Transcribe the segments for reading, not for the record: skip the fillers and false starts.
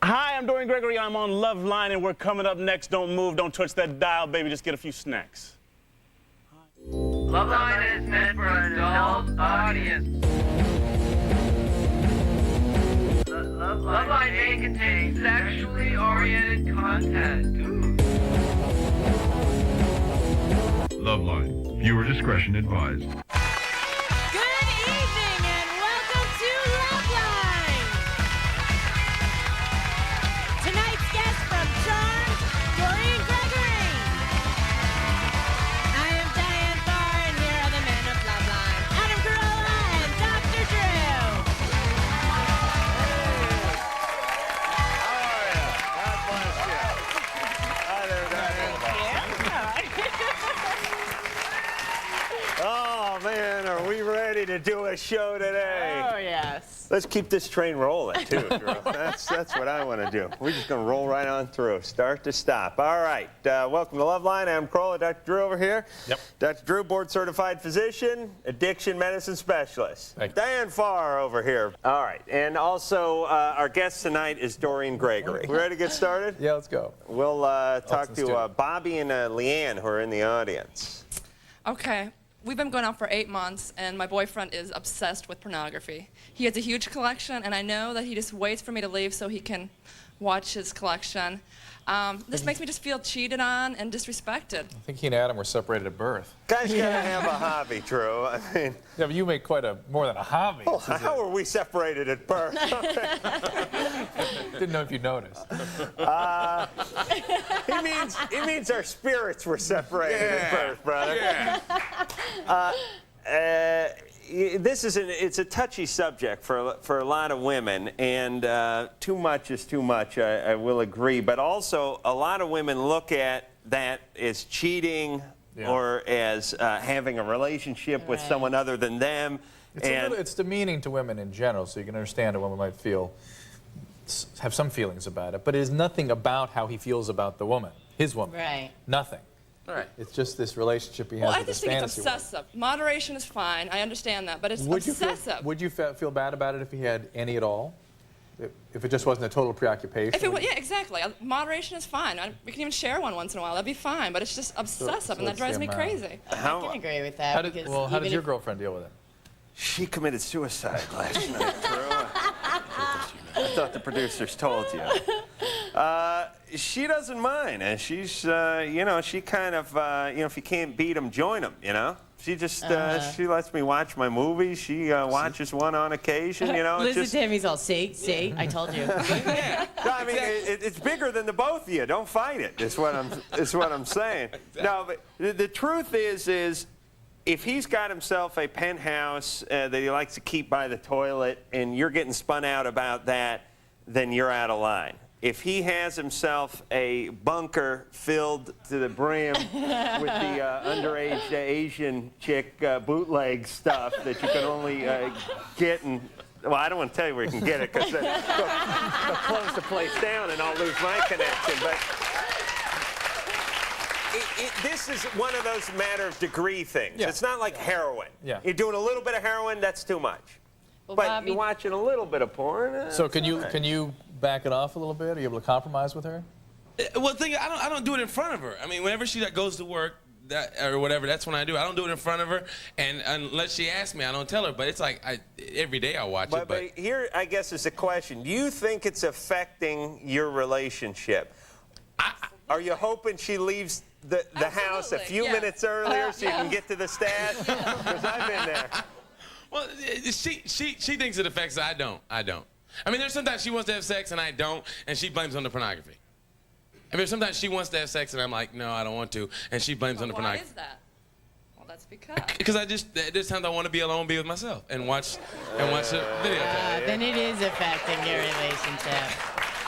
Hi, I'm Dorian Gregory. I'm on LOVELINE, and we're coming up next. Don't move, don't touch that dial, baby. Just get a few snacks. LOVELINE is meant for an adult audience. LOVELINE may contain sexually oriented content. LOVELINE. Viewer discretion advised. Good evening and welcome to LOVELINE. Tonight's guest from Charmed, Dorian Gregory. I am Diane Farr, and here are the men of LOVELINE, Adam Carolla and Dr. Drew. God bless you. Hi there, Diane. Oh, man, are we ready to do a show today? Oh, yes. Let's keep this train rolling, too, Drew. That's what I want to do. We're just going to roll right on through, start to stop. All right, welcome to LOVELINE. I'm Carolla, Dr. Drew over here. Yep. Dr. Drew, board-certified physician, addiction medicine specialist. Thank you. Diane Farr over here. All right, and also our guest tonight is Dorian Gregory. We ready to get started? Yeah, let's go. We'll talk let's do to it. Bobby and Leanne, who are in the audience. Okay. We've been going out for 8 months, and my boyfriend is obsessed with pornography. He has a huge collection, and I know that he just waits for me to leave so he can watch his collection. This makes me just feel cheated on and disrespected. I think he and Adam were separated at birth. Guys gotta have a hobby, Drew. I mean, Yeah, but you make quite more than a hobby. well, how are we separated at birth? Didn't know if you noticed. He means our spirits were separated at birth, brother. It's a touchy subject for a lot of women, and too much is too much, I will agree. But also, a lot of women look at that as cheating or as having a relationship with someone other than them. It's demeaning to women in general, so you can understand a woman might have some feelings about it. But it is nothing about how he feels about the woman, his woman. Right. Nothing. Right. It's just this relationship he has Well, I with just this think it's fantasy woman. obsessive. Moderation is fine. I understand that, but it's obsessive. Would you feel bad about it if he had any at all? If it just wasn't a total preoccupation? If it was, yeah, exactly. Moderation is fine. We can even share one once in a while. That'd be fine. But it's just obsessive, and that it's drives the me amount. crazy. I can agree with that. How did because your even girlfriend deal with it? She committed suicide last night, Drew. I thought the producers told you. She doesn't mind, and she's, she kind of, if you can't beat them, join them, She just, she lets me watch my movies. She watches one on occasion, Listen to him, he's all, see, I told you. No, I mean, it's bigger than the both of you. Don't fight it, is what I'm saying. No, but the truth is if he's got himself a penthouse that he likes to keep by the toilet and you're getting spun out about that, then you're out of line. If he has himself a bunker filled to the brim with the underage Asian chick bootleg stuff that you can only get in, well, I don't want to tell you where you can get it because they'll close the place down and I'll lose my connection. But this is one of those matter of degree things. Yeah. It's not like heroin. Yeah. You're doing a little bit of heroin, that's too much. Well, But Bobby, you're watching a little bit of porn. So can you back it off a little bit? Are you able to compromise with her? Well, I don't do it in front of her. I mean, whenever she goes to work or whatever, that's when I do. I don't do it in front of her, and unless she asks me, I don't tell her. But it's like every day I watch it. But here, I guess, is the question: do you think it's affecting your relationship? Are you hoping she leaves the house a few minutes earlier so you can get to the stat? Because I've been there. Well, she thinks it affects her. I don't. I mean, there's sometimes she wants to have sex and I don't, and she blames on the pornography. I mean, sometimes she wants to have sex and I'm like, no, I don't want to, and she blames on the pornography. Why is that? Well, that's because. Because there's times I want to be alone, be with myself, and watch the video. Then it is affecting your relationship.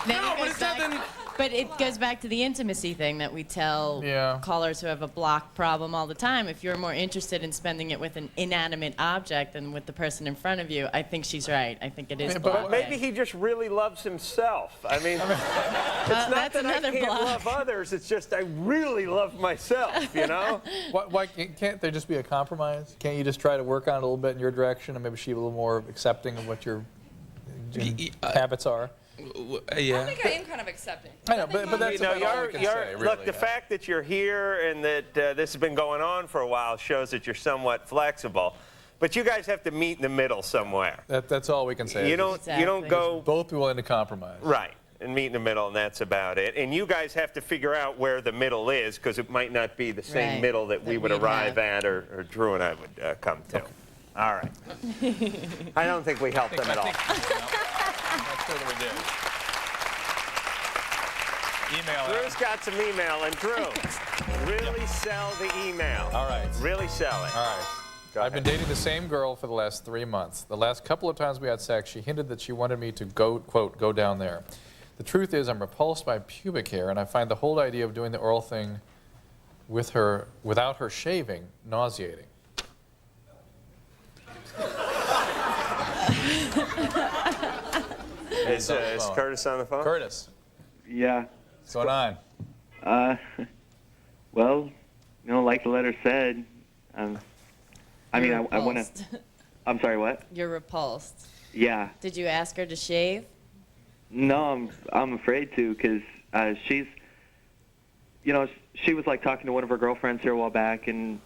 Then No, it but goes it's back- nothing. But it goes back to the intimacy thing that we tell callers who have a block problem all the time. If you're more interested in spending it with an inanimate object than with the person in front of you, I think she's right. I think it is But blocking. Maybe he just really loves himself. I mean, it's not that's that I another can't block. love others. It's just I really love myself, Why can't there just be a compromise? Can't you just try to work on it a little bit in your direction and maybe she a little more accepting of what your habits are? Yeah. I think I am kind of accepting. I know, but that's about all we can say, really. Look, the fact that you're here and that this has been going on for a while shows that you're somewhat flexible. But you guys have to meet in the middle somewhere. That's all we can say. You don't go both be willing to compromise. right and meet in the middle, and that's about it. And you guys have to figure out where the middle is, because it might not be the same Right, middle that we would we'd arrive have. at, or Drew and I would come to. Okay. All right. I don't think we helped them at all. That's sure that we did. Email. Drew's got some email, and Drew, really sell the email. All right. Really sell it. All right. I've been dating the same girl for the last 3 months. The last couple of times we had sex, she hinted that she wanted me to go, quote, go down there. The truth is I'm repulsed by pubic hair, and I find the whole idea of doing the oral thing with her, without her shaving, nauseating. Is Curtis on the phone? Curtis, Yeah. what's going on? Well, like the letter said, I want to. Repulsed. I'm sorry, what? You're repulsed. Yeah. Did you ask her to shave? No, I'm afraid to, because she's, she was like talking to one of her girlfriends here a while back, and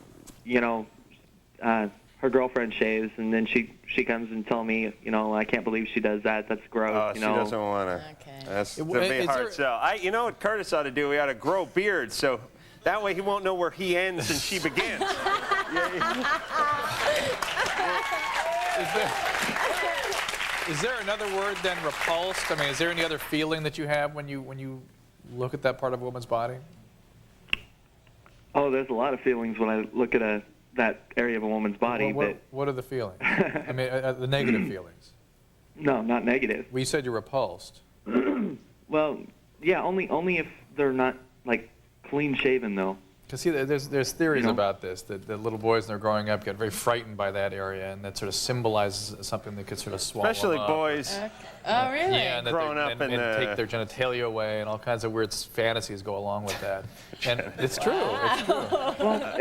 her girlfriend shaves, and then she comes and tell me, I can't believe she does that. That's gross. Oh, she doesn't want to. Okay. That's to be a hard sell. You know what Curtis ought to do? He ought to grow beard, so that way he won't know where he ends and she begins. Is there another word than repulsed? I mean, is there any other feeling that you have when you look at that part of a woman's body? Oh, there's a lot of feelings when I look at that area of a woman's body, but What are the feelings? I mean, the negative feelings. no, not negative. Well, you said you're repulsed. Well, yeah, only if they're not like clean shaven though. Because see, there's theories about this, that little boys when they're growing up get very frightened by that area, and that sort of symbolizes something that could sort of swallow Especially them up. boys. Oh, really? Yeah, and that Growing up and in the- take their genitalia away, and all kinds of weird fantasies go along with that. And it's true. It's true.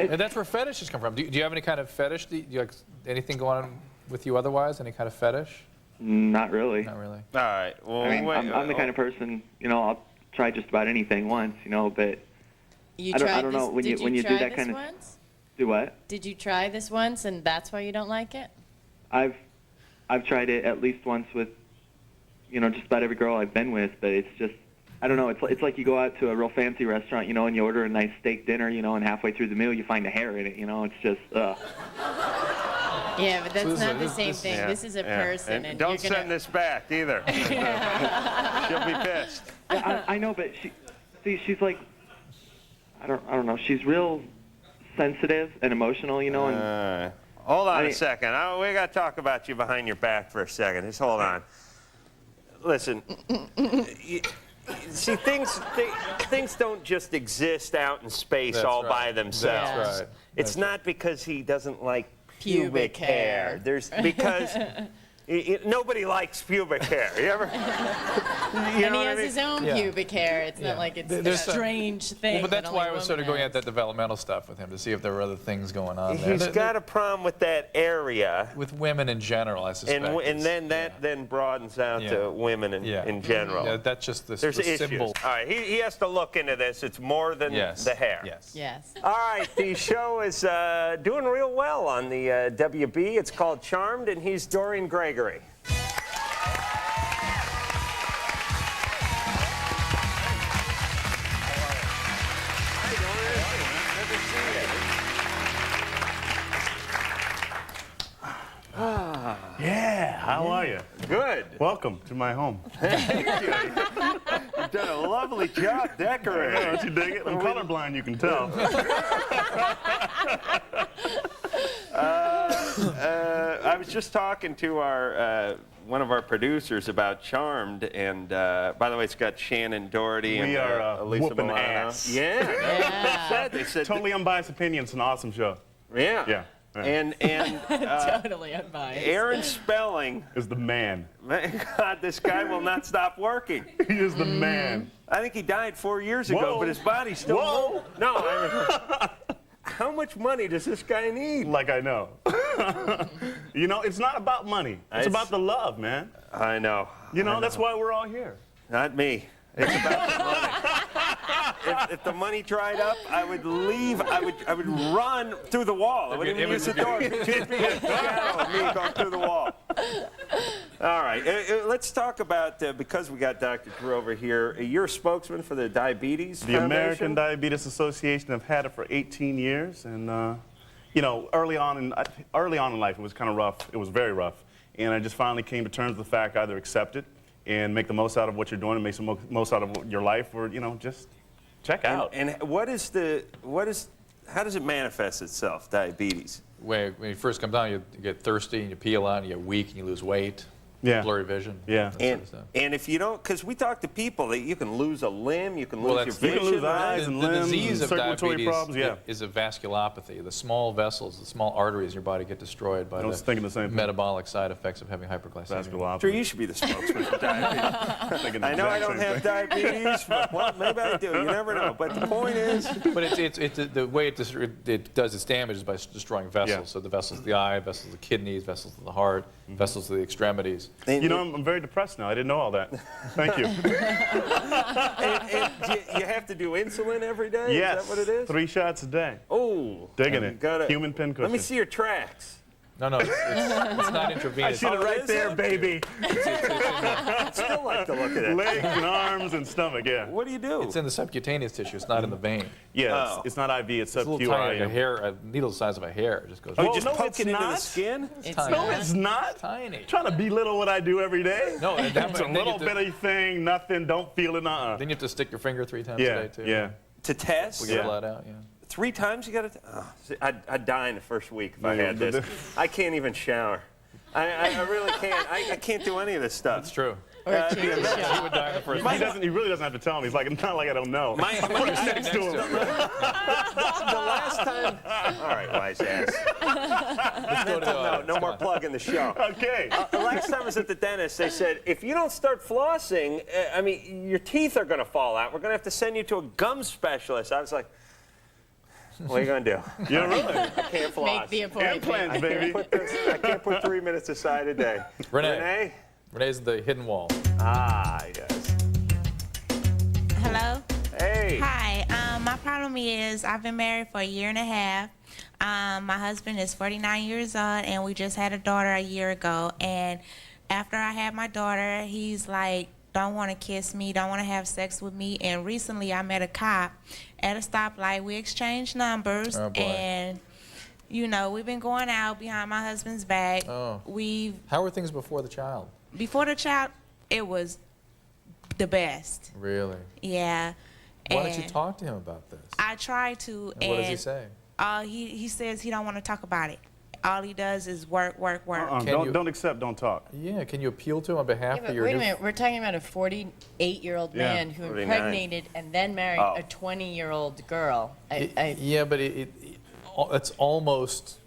And that's where fetishes come from. Do you have any kind of fetish? Do you like anything going on with you otherwise? Any kind of fetish? Not really. Not really. All right. Well, I mean, I'm the kind of person, I'll try just about anything once, but You I tried don't know, this, when you do try that this kind of- once? do what? Did you try this once and that's why you don't like it? I've tried it at least once with, just about every girl I've been with, but it's just, I don't know, it's like you go out to a real fancy restaurant, and you order a nice steak dinner, and halfway through the meal you find a hair in it, it's just, Yeah, but that's this not is- the this- same this- thing. Yeah, This is a yeah. person, and don't you're gonna. send this back either. She'll be pissed. I know, but she's like, I don't know, she's real sensitive and emotional, and Hold on I a mean- second. We got to talk about you behind your back for a second. Just hold on. Listen, see, things don't just exist out in space That's all right. by themselves. That's right. It's not because he doesn't like pubic hair. There's Because nobody likes pubic hair. You ever? and he has his own Yeah. pubic hair. It's Yeah. not like it's There's a a- strange thing. Well, but that's that why only I was sort of women going at have. that developmental stuff with him to see if there were other things going on there. He's got a problem with that area. with women in general, I suspect. And then that then broadens out Yeah. to women in general. Yeah, that's just the There's issues. symbol. All right, he has to look into this. It's more than Yes. the hair. Yes. Yes. All right, the show is doing real well on the WB. It's called Charmed, and he's Dorian Gregory. Yeah, how are you? Good. Welcome to my home. Thank you. You've done a lovely job decorating. Don't you dig it? I'm colorblind, you can tell. I was just talking to our one of our producers about Charmed, and by the way, it's got Shannon Doherty and We are Elisa whooping Milano. ass. Yeah. They said Totally unbiased opinion. It's an awesome show. yeah. Yeah. And Totally unbiased. Aaron Spelling, Is the man. man, God, this guy will not stop working. He is the man. I think he died 4 years ago, Whoa. but his body's still. Whoa. No, I mean, how much money does this guy need? Like I know. You know, it's not about money. It's about the love, man. I know. You know, that's why we're all here. Not me. It's about the money. If the money dried up, I would leave. I would run through the wall. I wouldn't even use the door. It'd be a shadow of me going through the wall. All right. Let's talk about, because we got Dr. Drew over here, you're a spokesman for the Diabetes The Foundation? American Diabetes Association. I've had it for 18 years. And, you know, early on in life, it was kind of rough. It was very rough. And I just finally came to terms with the fact either accept it and make the most out of what you're doing and make the most out of your life, or, you know, just check out. And how does it manifest itself, diabetes? When you first come down, you get thirsty and you peel out and you get weak and you lose weight. Yeah. Blurry vision. Yeah. That sort of stuff. And if you don't, because we talk to people that you can lose a limb, you can lose your vision. You can lose eyes and The limbs disease and of circulatory diabetes problems, yeah. is a vasculopathy. The small vessels, the small arteries in your body get destroyed by I was thinking the same thing. metabolic side effects of having hyperglycemia. Vasculopathy. Drew, you should be the spokesman for diabetes. I know I don't have diabetes, but well, maybe I do. You never know. But the point is, But the way it does its damage is by destroying vessels. Yeah. So the vessels of the eye, vessels of the kidneys, vessels of the heart, vessels of the extremities. You know, I'm very depressed now. I didn't know all that. Thank you. and you have to do insulin every day? Yes. Is that what it is? 3 shots a day. Oh. Digging it. Human pincushion. Let me see your tracks. No, it's not I intravenous. see it right is there, it? baby. I'd still like to look at it. Legs and arms and stomach, yeah. What do you do? It's in the subcutaneous tissue. It's not in the vein. Yeah, Oh. it's not IV, it's It's a little tiny, like a sub-QI. hair, a needle the size of a hair. It just goes. You Well, just no, poke it's it into the not. skin? It's tiny. No, it's not. Tiny. Trying to belittle what I do every day. No, and It's a little bitty thing, nothing, don't feel it, Then you have to stick your finger 3 times a Yeah, day too. yeah. To test? We get Yeah. blood out. Yeah. 3 times you got to? Oh, see, I'd die in the first week if I Yeah, had this. I can't even shower. I really can't. I can't do any of this stuff. It's true. Or change the He show. would die in the first. He really doesn't have to tell me. He's like, it's not like I don't know. My Next to him. the last time. All right, wise ass. Let's go to No more plugging the show. Okay. The last time I was at the dentist, they said, if you don't start flossing, I mean, your teeth are going to fall out. We're going to have to send you to a gum specialist. I was like, what are you going to do? Yeah, really. I can't floss. Make the appointment. Implants, baby. I can't put 3 minutes aside a day. Renee. Renee's the hidden wall. Ah, yes. Hello? Hey. Hi. My problem is I've been married for a year and a half. My husband is 49 years old, and we just had a daughter a year ago. And after I had my daughter, he's like, don't want to kiss me, don't want to have sex with me. And recently I met a cop at a stoplight. We exchanged numbers. Oh, boy. And, you know, we've been going out behind my husband's back. Oh. We've, How were things before the child? before the child, it was the best. Really? Yeah. Why don't you And talk to him about this? I try to, And what does he say? He says he don't want to talk about it. All he does is work. Don't accept, don't talk. Yeah, can you appeal to him on behalf Yeah, of your wait a new... minute, we're talking about a 48-year-old Yeah. man who 49. impregnated and then married Oh. a 20-year-old girl. Yeah, but it's almost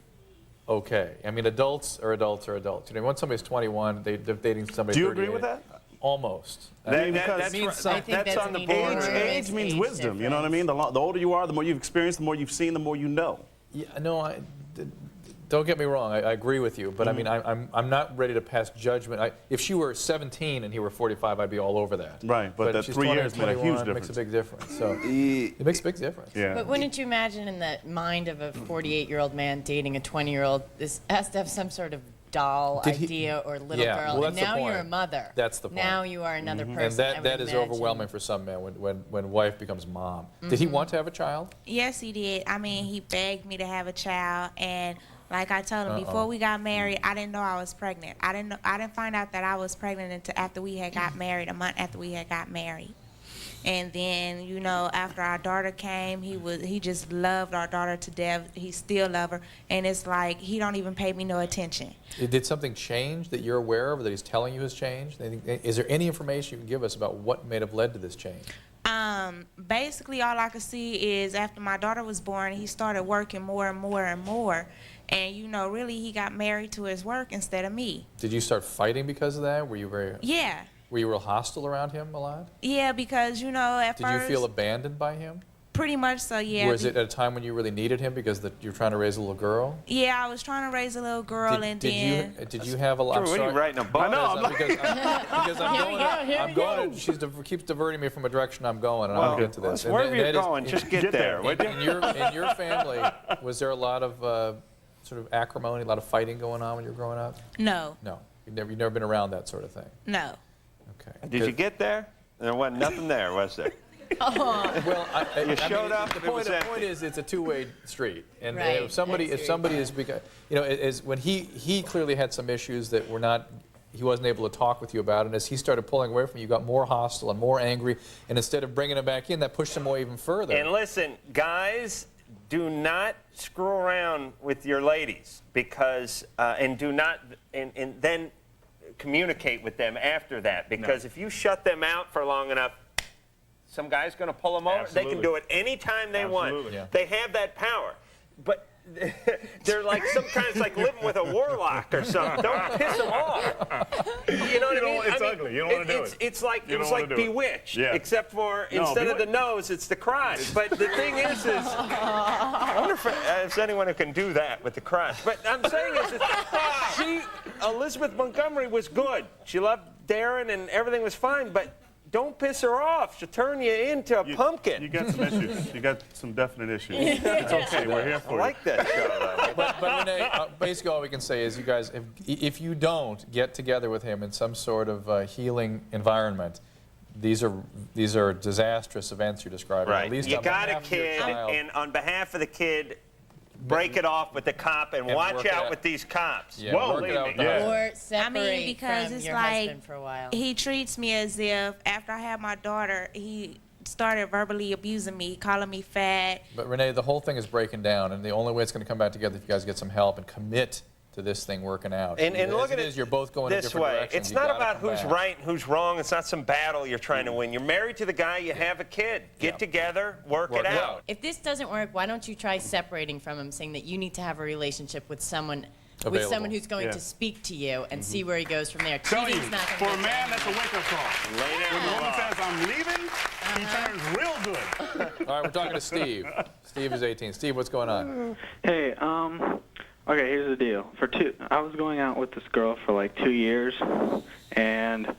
okay. I mean, adults are adults are adults. You know, once somebody's 21, they're dating somebody Do you 38. agree with that? Almost. That's means right. something. I think That's on the an border. Age means age wisdom, you know what I mean? The older you are, the more you've experienced, the more you've seen, the more you know. Yeah, no, don't get me wrong. I agree with you, but I mean, I'm not ready to pass judgment. If she were 17 and he were 45, I'd be all over that. Right, but that she's 3 years 20, made a huge 21, makes a difference. big difference. So it makes a big difference. Yeah. But wouldn't you imagine in the mind of a 48-year-old man dating a 20-year-old, this has to have some sort of doll Did he- idea or little Yeah, girl, well, and that's the now you're a point. mother. That's the point. Now you are another person. And I would that is imagine. overwhelming for some men when wife becomes mom. Did he want to have a child? Yes, he did. I mean, he begged me to have a child, and like I told him before we got married, I didn't know I was pregnant. I didn't find out that I was pregnant until after we had got married, a month after we had got married. And then, you know, after our daughter came, he just loved our daughter to death. He still love her, and it's like he don't even pay me no attention. Did something change that you're aware of, or that he's telling you has changed? Is there any information you can give us about what may have led to this change? Basically, all I could see is after my daughter was born, he started working more and more and more. And, you know, really, he got married to his work instead of me. Did you start fighting because of that? Were you Yeah, real hostile around him a lot? because, you know, at Did first... you feel abandoned by him? Pretty much so, yeah. Was it at a time when you really needed him because you're trying to raise a little girl? Yeah, I was trying to raise a little girl, Did you have a lot? What are you writing a book? I know. Because I'm going. She keeps diverting me from a direction I'm going, and I'll get to this. Wherever you're going, just get there. In your family, was there a lot of sort of acrimony, a lot of fighting going on when you were growing up? No. No. You've never been around that sort of thing. No. Okay. Did you get there? There wasn't nothing there, was there? Well, you showed up. The point is, it's a two-way street, and Right. if somebody is, when he clearly had some issues that were not, he wasn't able to talk with you about, and as he started pulling away from you, you got more hostile and more angry, and instead of bringing him back in, that pushed him away even further. And listen, guys, do not screw around with your ladies because, and do not, and then communicate with them after that because if you shut them out for long enough, some guy's going to pull them over. Absolutely. They can do it anytime they want. Yeah. They have that power. But they're like sometimes like living with a warlock or something. Don't piss them off. You know what I mean? It's ugly. You don't want to do it. It's like You it was don't like wanna do it. Bewitched, Yeah. except for instead of the nose, it's the crotch. But the thing is I wonder if there's anyone who can do that with the crotch. But I'm saying is, Elizabeth Montgomery was good. She loved Darren and everything was fine, but don't piss her off. She'll turn you into a pumpkin. You got some issues. You got some definite issues. It's okay. We're here for I like that show, though. But Renee, basically all we can say is you guys, if you don't get together with him in some sort of healing environment, these are disastrous events you're describing. Right. At least You on got a behalf of your kid, child. and on behalf of the kid, break it off with the cop and watch work it out out. with these cops. Yeah, work it out with the Yeah. husband. Or separate because from it's your like husband for a while. he treats me as if after I had my daughter, he started verbally abusing me, calling me fat. But Renee, the whole thing is breaking down, and the only way it's going to come back together if you guys get some help and commit to this thing working out. And As look at it you're both going in this different way. directions. It's You not gotta about come who's back. right and who's wrong. It's not some battle you're trying to win. You're married to the guy. You have a kid. Get together. Work it out. If this doesn't work, why don't you try separating from him, saying that you need to have a relationship with someone Available. who's going to speak to you and see where he goes from there. Tell you, Cheating's not for going a man, that's a wake-up call. Lay down When the the woman law. says, I'm leaving, he turns real good. All right, we're talking to Steve. Steve is 18. Steve, what's going on? Hey, okay, here's the deal. I was going out with this girl for like 2 years, and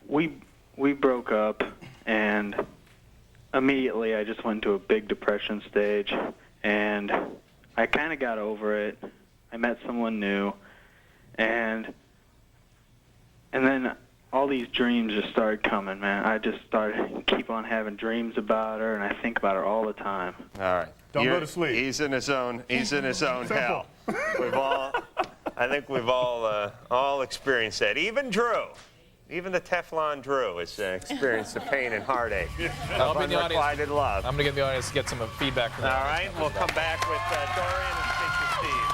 we broke up, and immediately I just went into a big depression stage, and I kind of got over it. I met someone new, and then all these dreams just started coming, man. I just started keep on having dreams about her, and I think about her all the time. All right. Don't go to sleep. He's in his own hell. I think we've all experienced that. Even Drew. Even the Teflon Drew has experienced the pain and heartache I'll of be in the audience. unrequited love. I'm going to get in the audience to get some feedback from All them. right, we'll come back with Dorian and speak to Steve.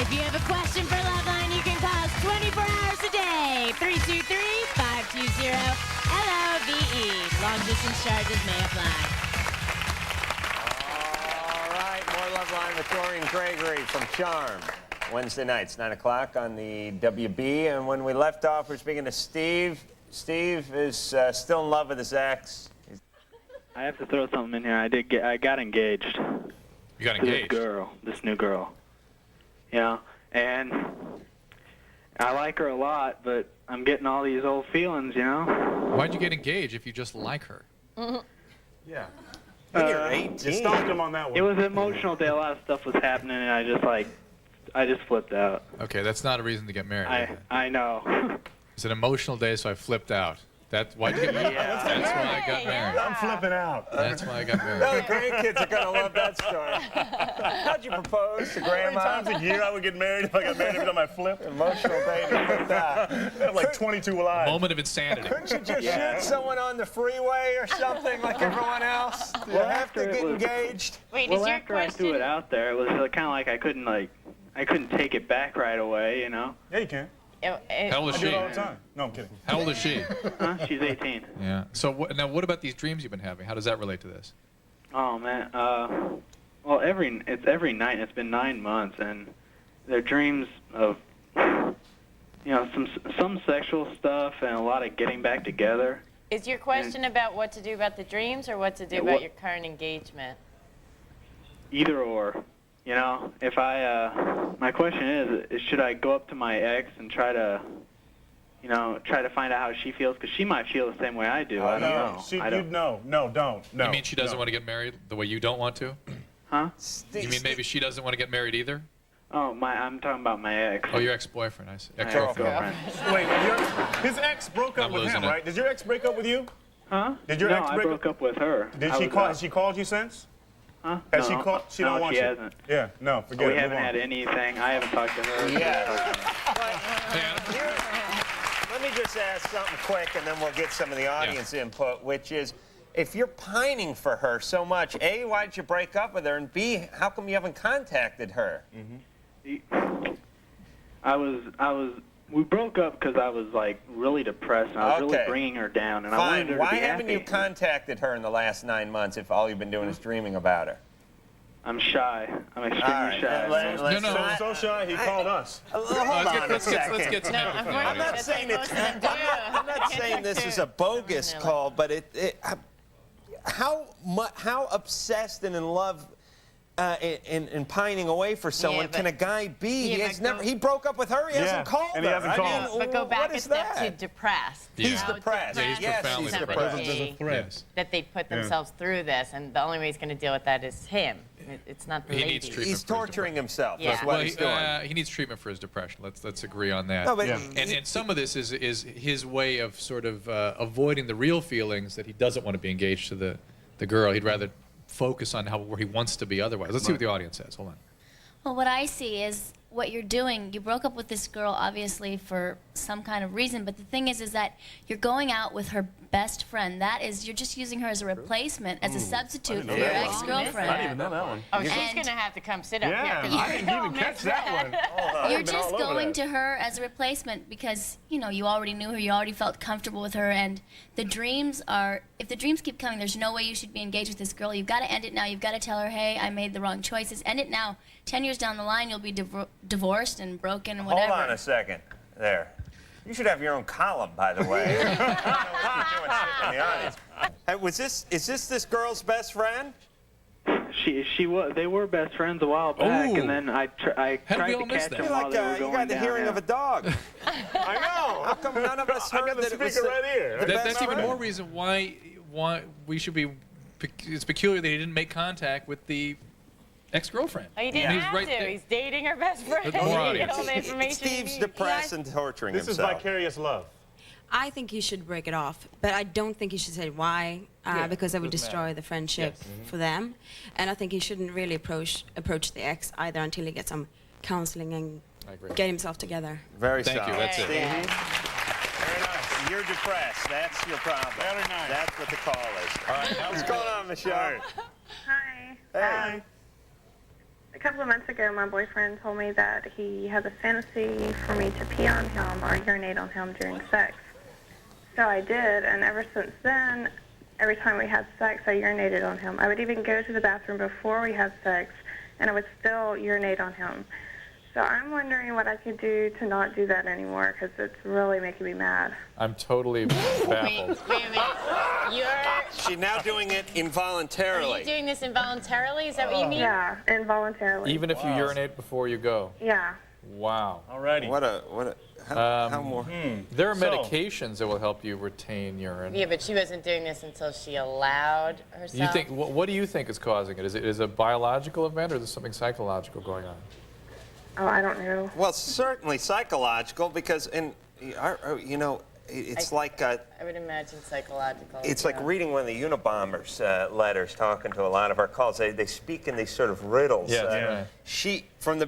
If you have a question for Loveline, you can call us 24 hours a day. 323-520-LOVE. Long distance charges may apply. All right, more Loveline with Dorian Gregory from Charm. Wednesday nights, 9 o'clock on the WB. And when we left off, we're speaking to Steve. Steve is still in love with his ex. I have to throw something in here. I got engaged. You got To engaged? this new girl. Yeah, and I like her a lot, but I'm getting all these old feelings, you know? Why'd you get engaged if you just like her? Yeah. You're 18. You stalked him on that one. It was an emotional day. A lot of stuff was happening, and I just flipped out. Okay, that's not a reason to get married. is it? I know. It's an emotional day, so I flipped out. Why'd you get married? Yeah. That's why I got married. I'm flipping out. That's why I got No, married. the grandkids are going to love that story. How'd you propose to How many Grandma? times a year I would get married if I got married every time I flipped? Emotional day to put that. I have like 22 lives. Moment of insanity. Couldn't you just shoot someone on the freeway or something like everyone else? You have to after it get was- engaged. Wait, Well, is your after I threw question? it out there, it was kind of like I couldn't take it back right away, you know? Yeah, you can. How old is I do she? it all the time. No, I'm kidding. How old is she? Huh? She's 18. Yeah. So now, what about these dreams you've been having? How does that relate to this? Oh man. Well, it's every night. It's been 9 months, and they're dreams of, some sexual stuff and a lot of getting back together. Is your question about what to do about the dreams or what to do about your current engagement? Either or. If my question is should I go up to my ex and try to find out how she feels? Because she might feel the same way I do. I don't know. No, don't. No. You mean she doesn't want to get married the way you don't want to? Huh? You mean maybe she doesn't want to get married either? Oh, I'm talking about my ex. Oh, your ex-boyfriend. I see. My Ex-girlfriend. Wait, his ex broke up with him, right? Did your ex break up with you? Huh? Did your ex I broke up with her. Has she called you since? Huh? Has she called? She don't want she you. hasn't. Yeah, no, forget it. We haven't had anything. I haven't talked to her. Yeah. Let me just ask something quick, and then we'll get some of the audience input, which is, if you're pining for her so much, A, why'd you break up with her, and B, how come you haven't contacted her? We broke up because I was like really depressed, and I was really bringing her down, and I wanted her to Why be haven't you happy. contacted her in the last 9 months if all you've been doing is dreaming about her? I'm shy. I'm extremely shy. So shy, he called us. Hold on a second. Let's get to I'm not saying I'm not saying this is a bogus call, but how obsessed and in love and pining away for someone can a guy be? He broke up with her. He hasn't called her. And he hasn't called. But go back what a is step that? to depressed. He's depressed. Yeah, he's profoundly depressed. Yes. That they put themselves through this, and the only way he's going to deal with that is him. It's not the He lady. needs treatment. He's torturing himself. Yeah. That's what he's doing. He needs treatment for his depression. Let's agree on that. No, but and some of this is his way of sort of avoiding the real feelings that he doesn't want to be engaged to the girl. He'd rather focus on where he wants to be otherwise. Let's see what the audience says. Hold on. Well, what I see is what you're doing. You broke up with this girl, obviously, for some kind of reason. But the thing is that you're going out with her best friend. That is, you're just using her as a replacement, as a substitute for your ex-girlfriend. I didn't even know that one. Oh, she's going to have to come sit up here. I didn't even catch that one. You're just going to her as a replacement because, you already knew her, you already felt comfortable with her, and the dreams are, if the dreams keep coming, there's no way you should be engaged with this girl. You've got to end it now. You've got to tell her, hey, I made the wrong choices. End it now. 10 years down the line, you'll be divorced and broken and whatever. Hold on a second. There. You should have your own column, by the way. I don't know what you're doing sitting in the audience. Hey, is this girl's best friend? She was. They were best friends a while back, and then I tried to catch them while they were going You got the down, hearing yeah. of a dog. I know. How come none of us heard that it was right here. That's even more reason why we should be. It's peculiar that he didn't make contact with the ex-girlfriend. Oh, he didn't have to. He's dating her best friend. More He audience. get all the information he Steve's needs. depressed and torturing This is himself. vicarious love. I think he should break it off, but I don't think he should say why, because that would destroy the friendship for them. And I think he shouldn't really approach the ex either until he gets some counseling and get himself together. Very Thank solid. you. That's it. Very nice. You're depressed. That's your problem. Very nice. That's what the call is. All right. What's going on, Michelle? Hi. Hey. A couple of months ago, my boyfriend told me that he has a fantasy for me to pee on him or urinate on him during sex. So I did, and ever since then, every time we had sex, I urinated on him. I would even go to the bathroom before we had sex, and I would still urinate on him. So I'm wondering what I could do to not do that anymore, because it's really making me mad. I'm totally baffled. Wait a minute. She's now doing it Are involuntarily. you doing this involuntarily? Is that what you mean? Yeah, involuntarily. Even if you urinate before you go. Yeah. Wow. Alrighty. How more? There are medications that will help you retain urine. Yeah, but she wasn't doing this until she allowed herself. You think? What do you think is causing it? Is it a biological event, or is there something psychological going on? Oh, I don't know. Well, certainly psychological, because it's like I would imagine psychological. it's like reading one of the Unabomber's letters, talking to a lot of our calls. They speak in these sort of riddles. Yeah, right. She from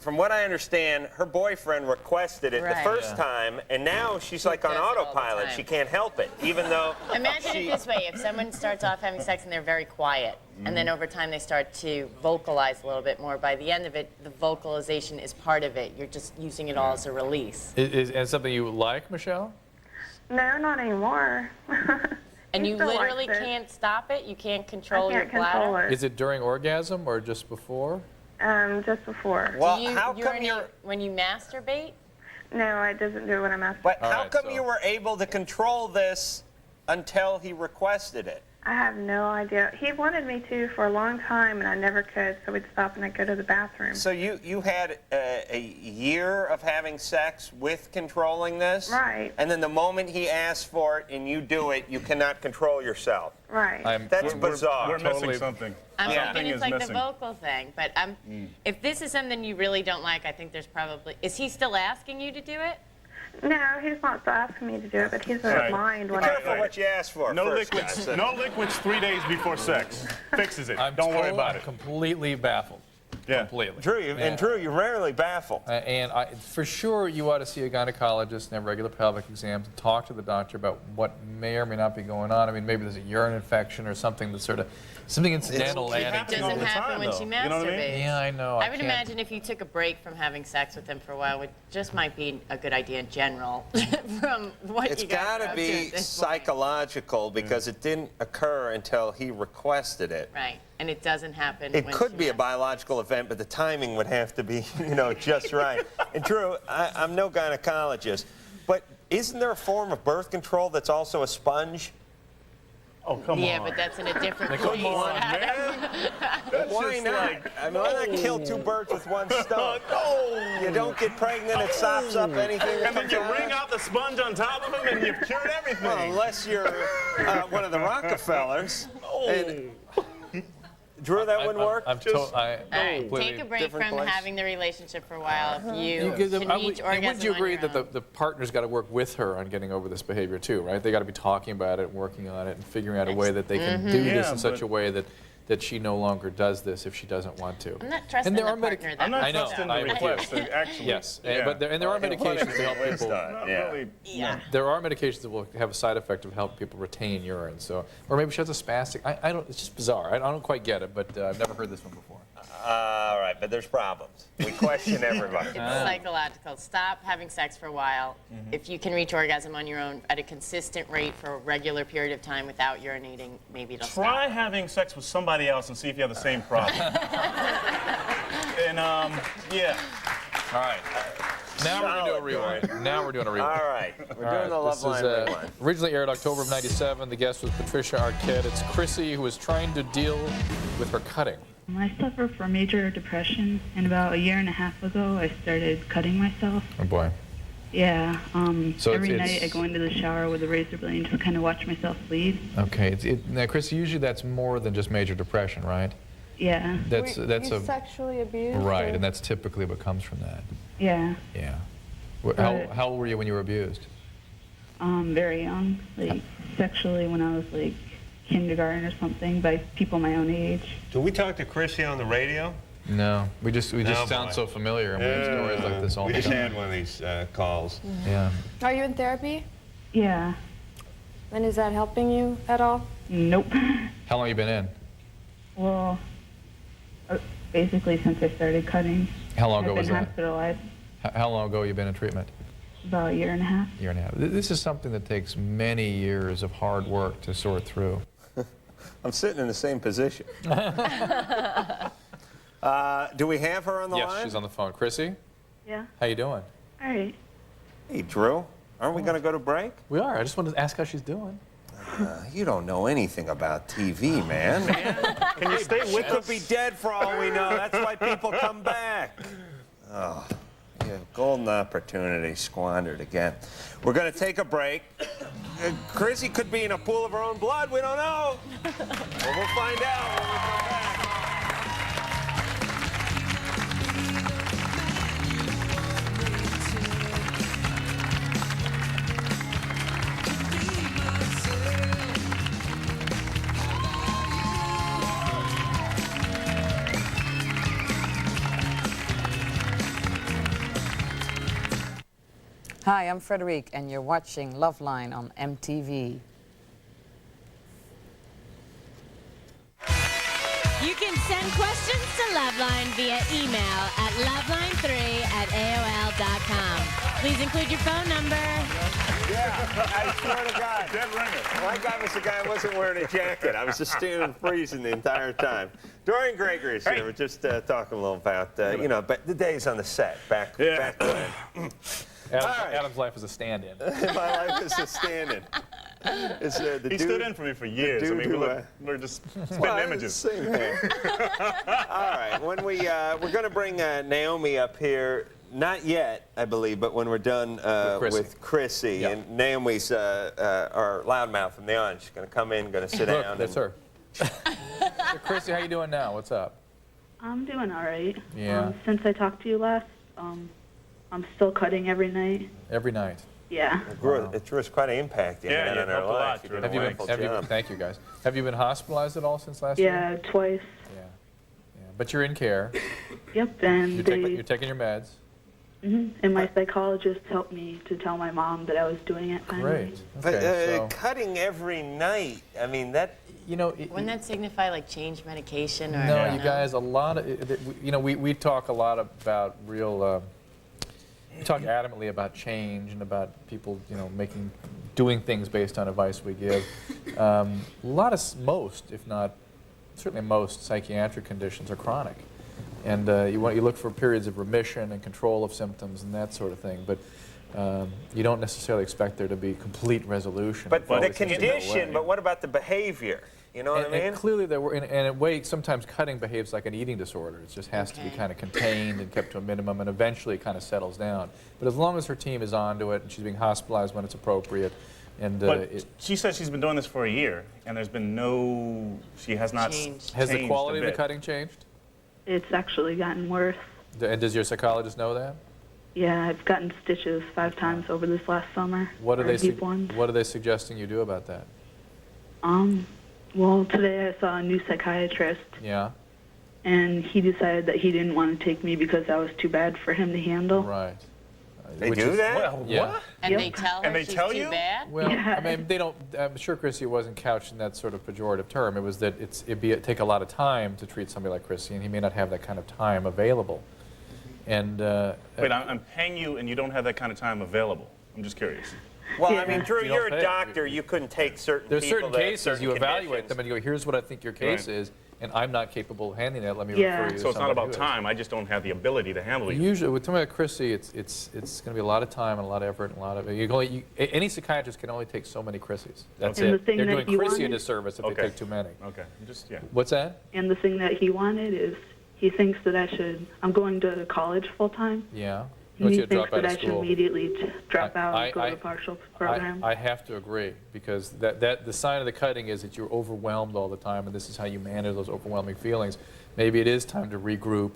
from what I understand, her boyfriend requested it the first time, and now she's like on autopilot. She can't help it, even though. Imagine it this way: if someone starts off having sex and they're very quiet, and then over time they start to vocalize a little bit more. By the end of it, the vocalization is part of it. You're just using it all as a release. Is it something you like, Michelle? No, not anymore. And He you still likes literally it. can't stop it? You can't control I can't your bladder? control it. Is it during orgasm or just before? Just before. Well, Do you how come urinate when you masturbate? No, it doesn't do it when I'm masturbate. But how come you were able to control this until he requested it? I have no idea. He wanted me to for a long time, and I never could, so we'd stop and I'd go to the bathroom. So you had a year of having sex with controlling this? Right. And then the moment he asks for it and you do it, you cannot control yourself. Right. That's bizarre. We're missing something. I'm Yeah. hoping it's is like the missing. vocal thing, but if this is something you really don't like, I think there's probably. Is he still asking you to do it? No, he's not asking me to do it, but he's doesn't mind Be when careful I do what you ask for No first, liquids. guys. No liquids 3 days before sex. Fixes it. I'm Don't worry about it. Completely baffled. Yeah. Completely. Drew, you're rarely baffled. And for sure, you ought to see a gynecologist and have regular pelvic exams and talk to the doctor about what may or may not be going on. I mean, maybe there's a urine infection or something that's sort of something incidental. It doesn't happen when she masturbates. Yeah, I know. I would imagine if you took a break from having sex with him for a while, it just might be a good idea in general. From what It's you guys got go to through be at this psychological because it didn't occur until he requested it. Right, and it doesn't happen. It when could she be a biological event, but the timing would have to be, just right. And Drew, I'm no gynecologist, but isn't there a form of birth control that's also a sponge? Oh, come Yeah, but that's in a different place. Come on, man. Why not? I mean, why not kill two birds with one stone? You don't get pregnant, it sops up anything that And then comes you out. wring out the sponge on top of him, and you've cured everything. Well, unless you're one of the Rockefellers. And, Drew, that wouldn't work? All right, take a break from having the relationship for a while. If you can reach orgasm Wouldn't you on agree your that the partner's got to work with her on getting over this behavior too, right? They got to be talking about it, working on it, and figuring out a way that they can do this in such a way that she no longer does this if she doesn't want to. I'm not trusting the partner that I'm not much. trusting the request, actually. Yes, Yeah. but there are medications to help people. Yeah. There are medications that will have a side effect of helping people retain urine. So, or maybe she has a spastic. I don't. It's just bizarre. I don't quite get it, but I've never heard this one before. All right, but there's problems. We question everybody. It's psychological. Stop having sex for a while. If you can reach orgasm on your own at a consistent rate for a regular period of time without urinating, maybe it'll stop. Try having sex with somebody else and see if you have the same problem. And, yeah. All right. Now we're going to do a rewind. Now we're doing a rewind. All right. We're doing the This Loveline is, rewind. originally aired October of '97. The guest was Patricia Arquette. It's Chrissy who was trying to deal with her cutting. I suffer from major depression, and about a year and a half ago, I started cutting myself. Oh boy. Yeah. So every it's- night I go into the shower with a razor blade to kind of watch myself bleed. Okay. Now, Chrissy, usually that's more than just major depression, right? Yeah. That's a sexually abused. right, or- and that's typically what comes from that. Yeah. Yeah. But- How old were you when you were abused? Very young, like sexually when I was like kindergarten or something by people my own age. Do we talk to Chrissy on the radio? No, we just No, sound boy. so familiar, and we have stories like this all we the just time. had one of these calls. Yeah. Are you in therapy? Yeah. And is that helping you at all? Nope. How long you been in? Well, basically since I started cutting. How long ago I've was been that? hospitalized How long ago you been in treatment? about a year and a half. Year and a half. This is something that takes many years of hard work to sort through. I'm sitting in the same position. Do we have her on the line? Yes, she's on the phone. Chrissy, Yeah. how you doing? All right. Hey, Drew, aren't we going to go to break? We are. I just wanted to ask how she's doing. You don't know anything about TV, man. Can you stay with She us? could be dead for all we know. That's why people come back. Oh, yeah, golden opportunity squandered again. We're going to take a break. Chrissy could be in a pool of her own blood. We don't know. Well, we'll find out when we come back. Hi, I'm Frederique, and you're watching Loveline on MTV. You can send questions to Loveline via email at loveline3@aol.com. Please include your phone number. Yeah, I swear to God. Dead ringer. My guy was the guy who wasn't wearing a jacket. I was just standing freezing the entire time. Dorian Gregory is here. We're just talking a little about, you know, but the days on the set back when. Adam's life is a stand-in. My life is a stand-in. He stood in for me for years. I mean, we're just spitting images. Same here. All right, when we're going to bring Naomi up here. Not yet, I believe, but when we're done with Chrissy. Yep. And Naomi's our loudmouth from the audience. She's going to come in, going to sit Look, down. that's her. So Chrissy, how you doing now? What's up? I'm doing all right. Yeah. Since I talked to you last, I'm still cutting every night. Every night. Yeah. It was quite an impact. Yeah, you on her helped a lot. life. You did a wonderful job. Thank you, guys. Have you been hospitalized at all since last week? Yeah, twice. Yeah. But you're in care. Yep, and You're taking your meds. And my psychologist helped me to tell my mom that I was doing it finally. Great. But Okay, cutting every night, I mean, that... You know... Wouldn't that signify, like, change medication? Or No, you guys, a lot of... You know, we talk a lot about real... we talk adamantly about change and about people, you know, doing things based on advice we give. Most, if not certainly most, psychiatric conditions are chronic. And you look for periods of remission and control of symptoms and that sort of thing, but you don't necessarily expect there to be complete resolution. But the condition, but what about the behavior? You know what I mean? And clearly there were, and in a way, sometimes cutting behaves like an eating disorder. It just has to be kind of contained and kept to a minimum, and eventually it kind of settles down. But as long as her team is onto it and she's being hospitalized when it's appropriate, and she says she's been doing this for a year, and there's been she has not changed. Has the quality of the cutting changed? It's actually gotten worse. And does your psychologist know that? Yeah, I've gotten stitches 5 times over this last summer. What are they? Deep ones. What are they suggesting you do about that? Well, today I saw a new psychiatrist. Yeah. And he decided that he didn't want to take me because I was too bad for him to handle. Right. They do that? Well, yeah. What? And they tell her she's too bad? Well, I mean, they don't. I'm sure Chrissy wasn't couched in that sort of pejorative term. It was that it'd take a lot of time to treat somebody like Chrissy, and he may not have that kind of time available. And wait, I'm paying you, and you don't have that kind of time available. I'm just curious. Well, I mean, Drew, you're a doctor. You couldn't take certain There's people certain cases you evaluate conditions. them and you go, here's what I think your case is, and I'm not capable of handling that. Let me refer you to So it's not somebody about who is. time. I just don't have the ability to handle it. Usually, with somebody like Chrissy, it's going to be a lot of time and a lot of effort and a lot of. Any psychiatrist can only take so many Chrissies. That's And the it. thing They're that doing you Chrissy a wanted- disservice if they take too many. Okay, just What's that? And the thing that he wanted is he thinks that I'm going to college full time. Yeah. And he You thinks drop out that of I should school. immediately drop out I- and go to a partial program. I have to agree, because the sign of the cutting is that you're overwhelmed all the time, and this is how you manage those overwhelming feelings. Maybe it is time to regroup,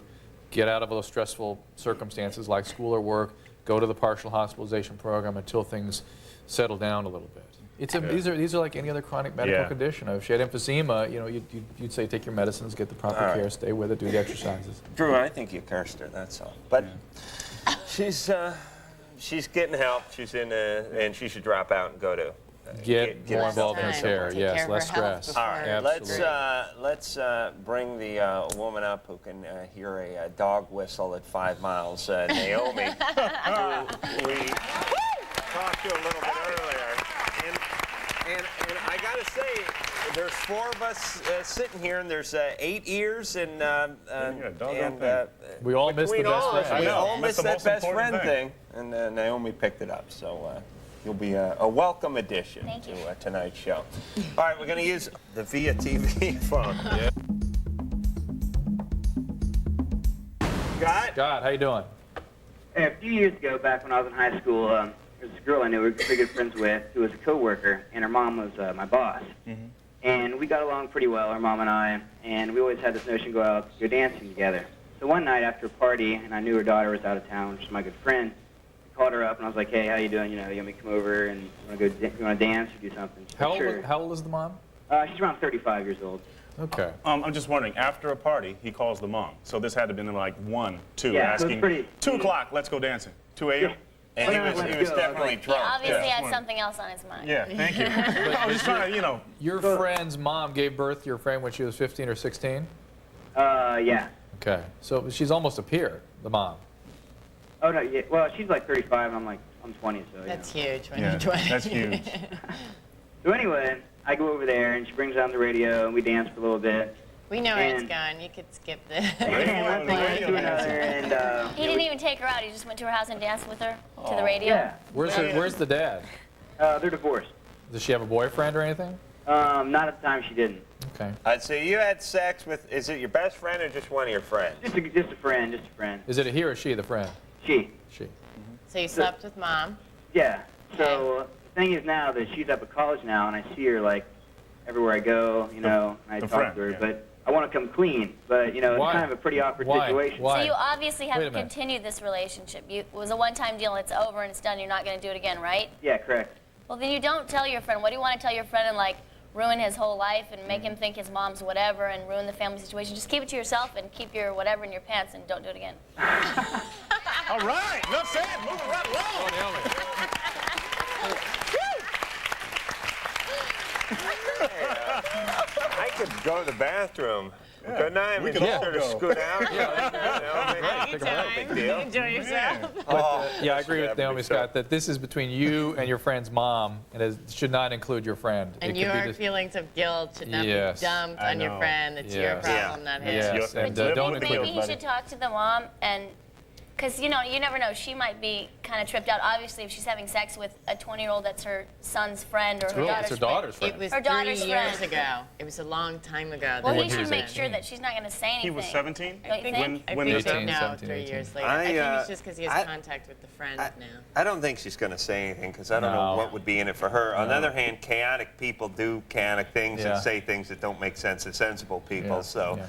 get out of those stressful circumstances like school or work, go to the partial hospitalization program until things settle down a little bit. These are like any other chronic medical condition. If she had emphysema, you know, you'd say take your medicines, get the proper care, stay with it, do the exercises. Drew, I think you cursed her. That's all. But she's getting help. She's in, and she should drop out and go to. Get more involved in her care. Yes, less stress. All right, Absolutely. let's bring the woman up who can hear a dog whistle at 5 miles. Naomi, who we talked to a little bit earlier, and I gotta say, there's 4 of us sitting here, and there's 8 ears, and we all missed the best friend. We all missed that best friend thing, and Naomi picked it up. So. You'll be a welcome addition to tonight's show. All right, we're going to use the Via TV phone. Scott, how you doing? Hey, a few years ago, back when I was in high school, there was a girl I knew we were pretty good friends with who was a coworker, and her mom was my boss. And we got along pretty well, her mom and I, and we always had this notion to go dancing together. So one night after a party, and I knew her daughter was out of town, which is my good friend, called her up and I was like, "Hey, how you doing? You know, you want me to come over and you want to dance or do something?" How old is the mom? She's around 35 years old. Okay. I'm just wondering, after a party, he calls the mom. So this had to have been like 1, 2, Yeah, so it's asking, pretty- 2 o'clock, let's go dancing. 2 a.m.? And he was definitely drunk. He obviously had something else on his mind. Yeah, thank you. I was just trying to, you know. Your friend's mom gave birth to your friend when she was 15 or 16? Yeah. Okay, so she's almost a peer, the mom. Oh, no, yeah. Well, she's like 35, and I'm 20, so, That's huge when Yeah, you're 20. that's huge. So anyway, I go over there, and she brings on the radio, and we dance for a little bit. We know where it's And- going. You could skip this. And one thing led to another, and, He didn't even take her out. He just went to her house and danced with her to the radio. Yeah. Where's the dad? They're divorced. Does she have a boyfriend or anything? Not at the time, she didn't. Okay. I'd say you had sex with, is it your best friend or just one of your friends? Just a friend, just a friend. Is it a he or she, the friend? She. She. So you slept with mom. Yeah. So the thing is now that she's up at college now, and I see her like everywhere I go, you know, and I talk friend, to her, yeah. but I want to come clean. But you know, it's Why? kind of a pretty awkward Why? situation. Why? So you obviously Wait a have minute. continued this relationship. It was a one-time deal. It's over and it's done. You're not going to do it again, right? Yeah, correct. Well, then you don't tell your friend. What do you want to tell your friend and like ruin his whole life and make him think his mom's whatever and ruin the family situation? Just keep it to yourself and keep your whatever in your pants and don't do it again. All right, enough said. Moving right along. I could go to the bathroom. Couldn't I? I mean, could just all sort of go. scoot out. No big deal. Enjoy yourself. Yeah, I agree with Naomi Scott that this is between you and your friend's mom, and it should not include your friend. And It could be your just- feelings of guilt should not Yes. be dumped I on your know. friend. It's your Yes. problem, not his. Yes, But and do you don't think include. Maybe he should talk to the mom and, because you know, you never know. She might be kind of tripped out. Obviously, if she's having sex with a 20-year-old that's her son's friend or her It's her daughter's friend. It was Her 3 daughter's years friend. ago. It was a long time ago. Well, that he it should make happened. sure that she's not going to say anything. He was 17? Don't you think? I When think this they know 17, 3 years later. I, I think it's just because he has I- contact with the friend now. I don't think she's going to say anything because I don't know No. what would be in it for her. On the other hand, chaotic people do chaotic things Yeah. and say things that don't make sense to sensible people. Yeah, So, yeah.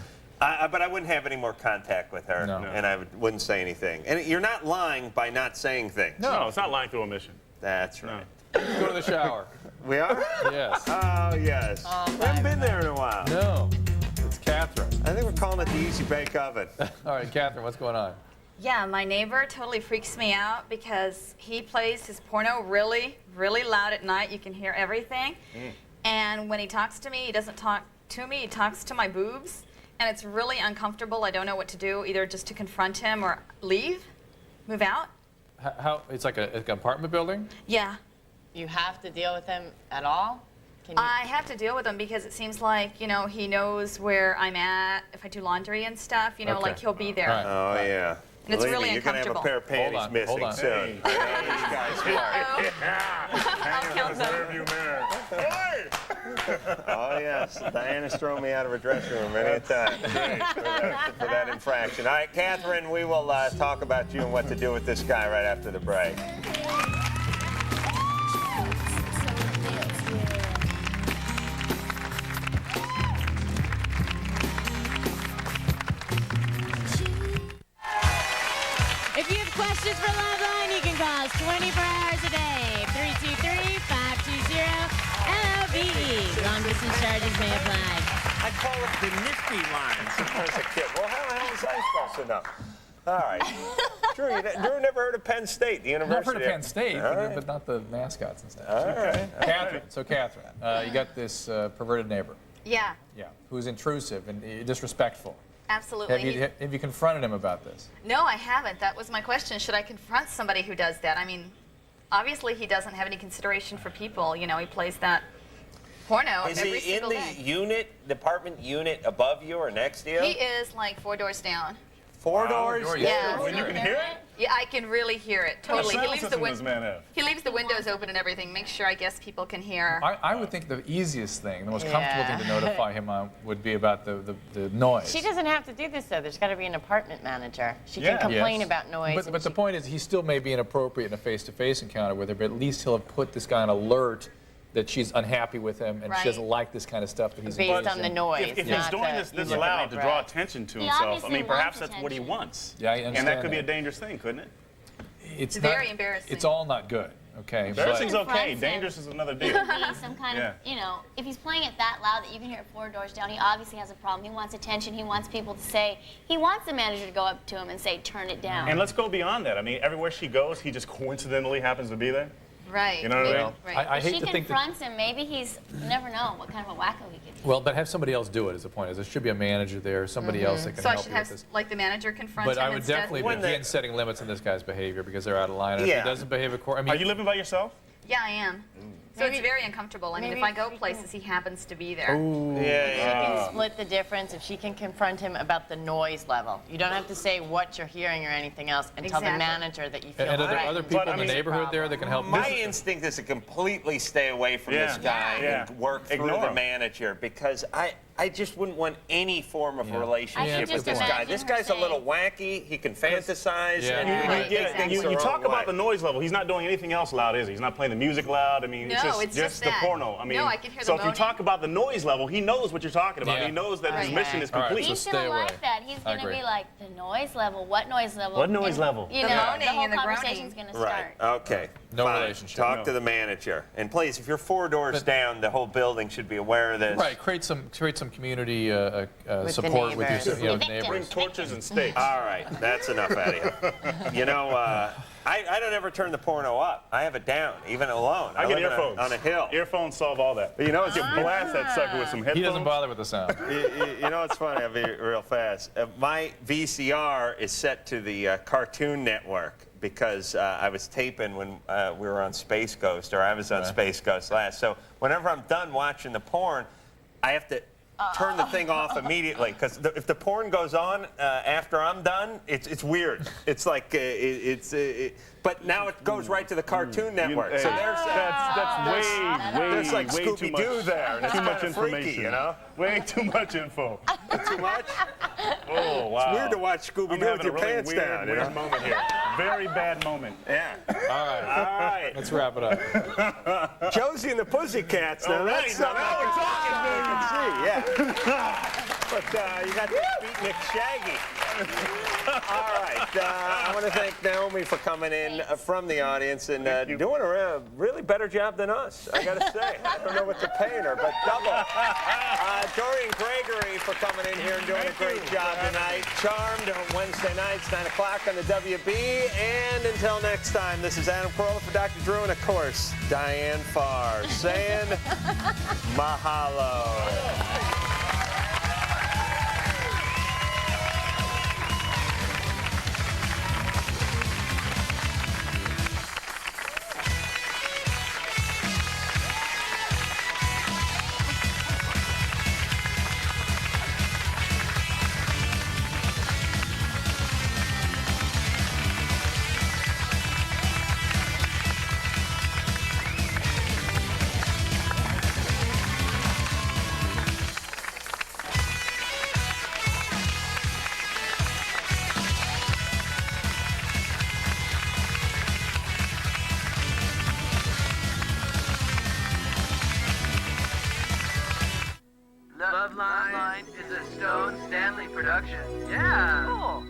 but I wouldn't have any more contact with her, No. and I wouldn't say anything. And you're not lying by not saying things. No, it's not lying through omission. That's right. Let's go to the shower. We are? Yes. Oh, yes. We haven't been there in a while. No. It's Catherine. I think we're calling it the Easy Bake Oven. All right, Catherine, what's going on? Yeah, my neighbor totally freaks me out because he plays his porno really, really loud at night. You can hear everything. And when he talks to me, he doesn't talk to me, he talks to my boobs. And it's really uncomfortable. I don't know what to do, either just to confront him or leave, move out. How? It's like an apartment building? Yeah. You have to deal with him at all? Can you? I have to deal with him because it seems like, you know, he knows where I'm at, if I do laundry and stuff, you know, Okay. like he'll be there. Right. Oh, yeah. And it's Believe really me, you're going to have a uncomfortable. pair of panties Hold missing on. soon. These guys smart. I'll count them. Oh, yes. Diana's thrown me out of her dressing room many a time for that infraction. All right, Catherine, we will talk about you and what to do with this guy right after the break. If you have questions for Loveline, you can call us 24 hours a day. 323-520-LOVE. Long distance charges may apply. I call it the nifty line as a kid. Well, how the hell was I supposed to know? All right. Drew never heard of Penn State, the I've university. heard of Penn State, All right. but not the mascots and stuff. All right. Catherine, you got this perverted neighbor. Yeah, Yeah. Who's intrusive and disrespectful. absolutely. Have you confronted him about this? No, I haven't. That was my question. Should I confront somebody who does that? I mean, obviously he doesn't have any consideration for people. You know, he plays that porno Is every he in single the day. department unit above you or next to you? He is like 4 doors down. 4 doors? Yeah. And you can hear it? Yeah, I can really hear it. Totally. What sound system does this man have? He leaves the windows open and everything. Make sure, I guess, people can hear. I would think the easiest thing, the most comfortable thing to notify him on would be about the noise. She doesn't have to do this, though. There's got to be an apartment manager. She Yeah. can complain Yes. about noise. But the point is, he still may be inappropriate in a face-to-face encounter with her, but at least he'll have put this guy on alert that she's unhappy with him and Right. she doesn't like this kind of stuff that he's Based engaged on the in. noise. If he's not doing the- this Yeah. loud to draw attention to He himself, I obviously mean, perhaps wants that's what he attention. wants. Yeah, I And that understand could be a that. dangerous thing, couldn't it? It's Very embarrassing. It's all not good. Okay. Embarrassing's But- okay. Dangerous is another deal. Could be some kind of, you know, if he's playing it that loud that you can hear it 4 doors down, he obviously has a problem. He wants attention. He wants people to say, he wants the manager to go up to him and say, turn it down. And let's go beyond that. I mean, everywhere she goes, he just coincidentally happens to be there. Right. You know what I mean? Right. I If hate she to think that- confronts him, maybe he's, you never know what kind of a wacko he could be. Well, but have somebody else do it is the point. There should be a manager there, somebody else that can So I help should you with have, this. like, the manager confront But him I would instead? definitely begin setting limits on this guy's behavior because they're out of line. And if Yeah. he doesn't behave accordingly, I mean, Are you living by yourself? Yeah, I am. So it's very uncomfortable. I mean, if I go places, he happens to be there. If she can split the difference, if she can confront him about the noise level. You don't have to say what you're hearing or anything else and tell the Exactly. manager that you feel And are there threatened. other people in the neighborhood there that can help? My instinct is to completely stay away from Yeah. this guy Yeah. and work through Ignore the him. manager because I just wouldn't want any form of I relationship can with just this guy. imagine This her guy's a little wacky. He can fantasize. Yeah. And he You, takes things the you wrong talk way. about the noise level. He's not doing anything else loud, is he? He's not playing the music loud. I mean, No, it's just the that. porno. I mean, No, I can hear the so if you moaning. talk about the noise level, he knows what you're talking about. Yeah. He knows that his Right. mission is All right, complete. so He's stay gonna away. like that. He's I gonna agree. be like, the noise level? What noise level? What noise And, level? You The know, moaning the whole and the conversation's groaning. gonna start. Right. Okay. No Fine. relationship. Talk No. to the manager. And please, if you're 4 doors down, the whole building should be aware of this. Right, create some community the support with neighbors. your The neighbors. Bring torches and stakes. All right, that's enough out of you. You know, I don't ever turn the porno up. I have it down, even alone. I get live earphones. on a hill. Earphones solve all that. But you know, it's You blast that sucker with some headphones. He doesn't bother with the sound. You know, it's funny. I'll be real fast. My VCR is set to the Cartoon Network because I was taping when we were on Space Ghost, or I was on Space Ghost last. So whenever I'm done watching the porn, I have to turn the thing off immediately because if the porn goes on after I'm done, it's weird. It's like but now it goes right to the Cartoon Network. So there's there's like way too Scooby-Doo much. there, and it's Too much kinda freaky, information. you know? Way too much info. Too much? Oh wow! It's weird to watch I'm Scooby-Doo having with your a really pants weird, down. You weird know? moment here. Very bad moment. Yeah. All right. All right. Let's wrap it up. Josie and the Pussycats. Now All right, that's now something we're talking, I can see. Yeah. But you got this beatnik Shaggy. All right. I want to thank Naomi for coming in from the audience and doing a really better job than us. I got to say. I don't know what they're paying her, but double. Dorian Gregory for coming in here and doing a great job tonight. Charmed on Wednesday nights, 9 o'clock on the WB. And until next time, this is Adam Carolla for Dr. Drew and, of course, Diane Farr saying mahalo. Loveline is a Stone Stanley production. Yeah. Cool.